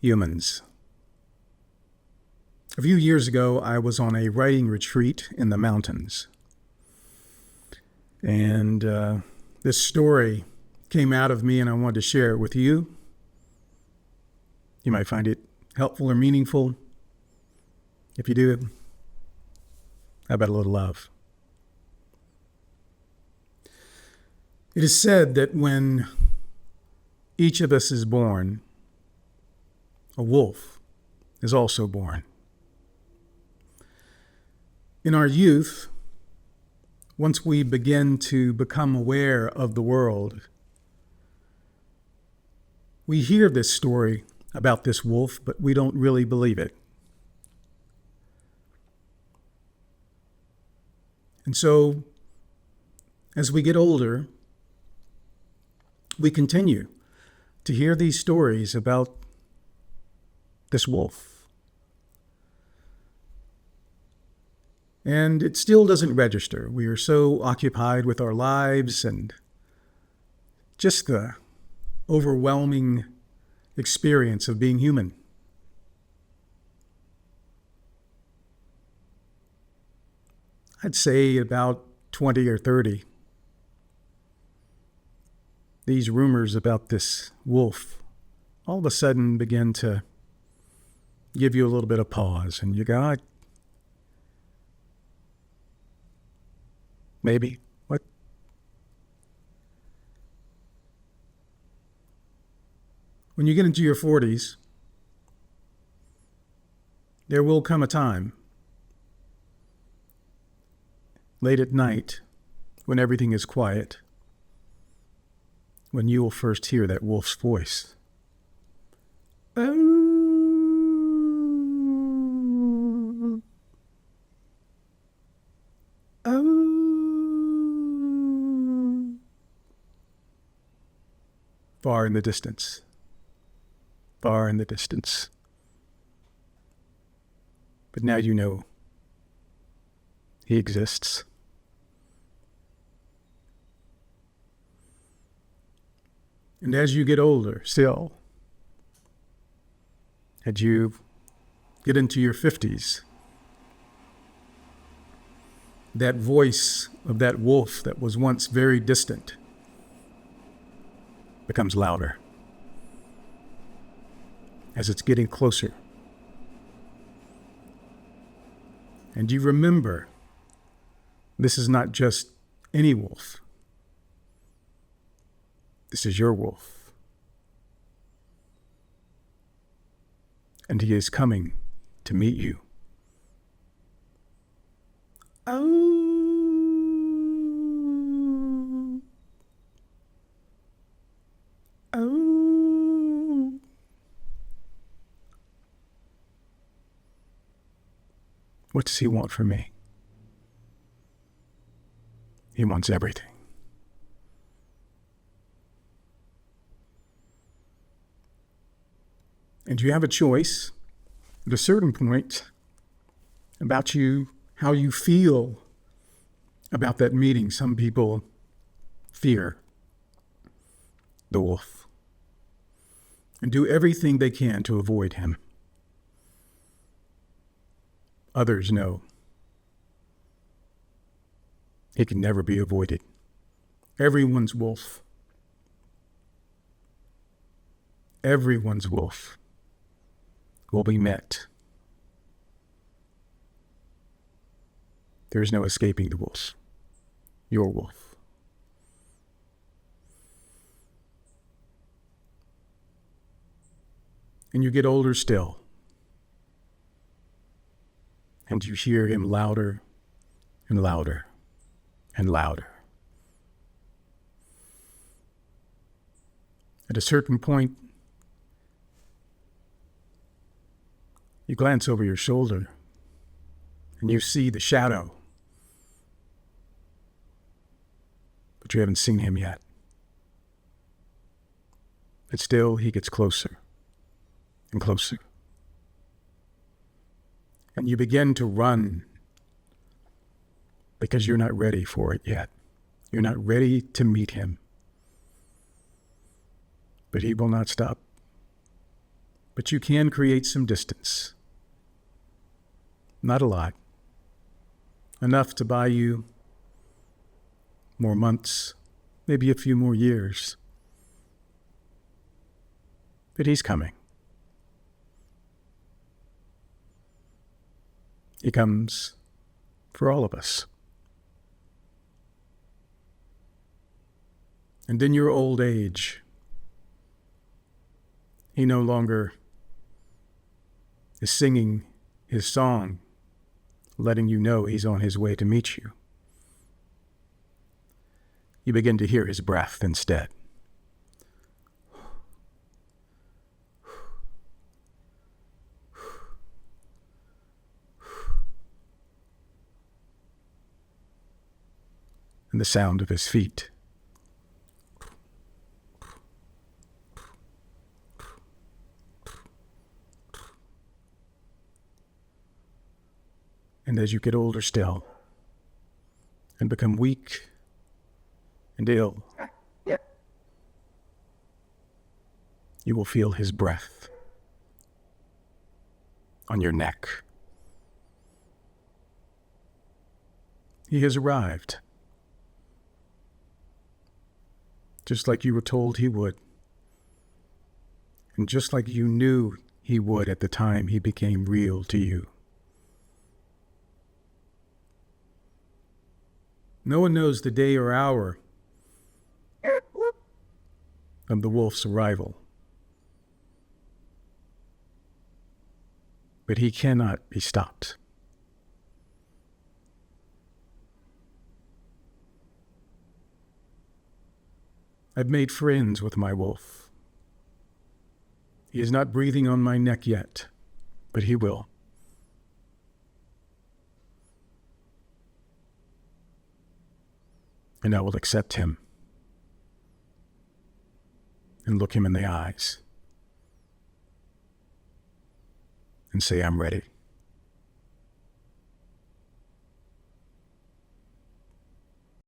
humans. A few years ago, I was on a writing retreat in the mountains. And this story came out of me, and I wanted to share it with you. You might find it helpful or meaningful. If you do, how about a little love? It is said that when each of us is born, a wolf is also born. In our youth, once we begin to become aware of the world, we hear this story about this wolf, but we don't really believe it. And so, as we get older, we continue to hear these stories about this wolf. And it still doesn't register. We are so occupied with our lives and just the overwhelming experience of being human. I'd say about 20 or 30. These rumors about this wolf all of a sudden begin to give you a little bit of pause, and you go, maybe, what? When you get into your 40s, there will come a time, late at night, when everything is quiet, when you will first hear that wolf's voice. Oh, oh. Far in the distance. Far in the distance. But now you know he exists. And as you get older still, as you get into your 50s, that voice of that wolf that was once very distant becomes louder as it's getting closer. And you remember, this is not just any wolf. This is your wolf. And he is coming to meet you. Oh. Oh. What does he want from me? He wants everything. And you have a choice at a certain point about how you feel about that meeting. Some people fear the wolf and do everything they can to avoid him. Others know he can never be avoided. Everyone's wolf. Everyone's wolf will be met. There is no escaping the wolf, your wolf. And you get older still, and you hear him louder and louder and louder. At a certain point, you glance over your shoulder and you see the shadow, but you haven't seen him yet. But still, he gets closer and closer. And you begin to run because you're not ready for it yet. You're not ready to meet him. But he will not stop But you can create some distance. Not a lot. Enough to buy you more months, maybe a few more years. But he's coming. He comes for all of us. And in your old age, he no longer is singing his song, letting you know he's on his way to meet you. You begin to hear his breath instead. And the sound of his feet. And as you get older still, and become weak and ill, you will feel his breath on your neck. He has arrived, just like you were told he would, and just like you knew he would at the time he became real to you. No one knows the day or hour of the wolf's arrival. But he cannot be stopped. I've made friends with my wolf. He is not breathing on my neck yet, but he will. And I will accept him and look him in the eyes and say, I'm ready.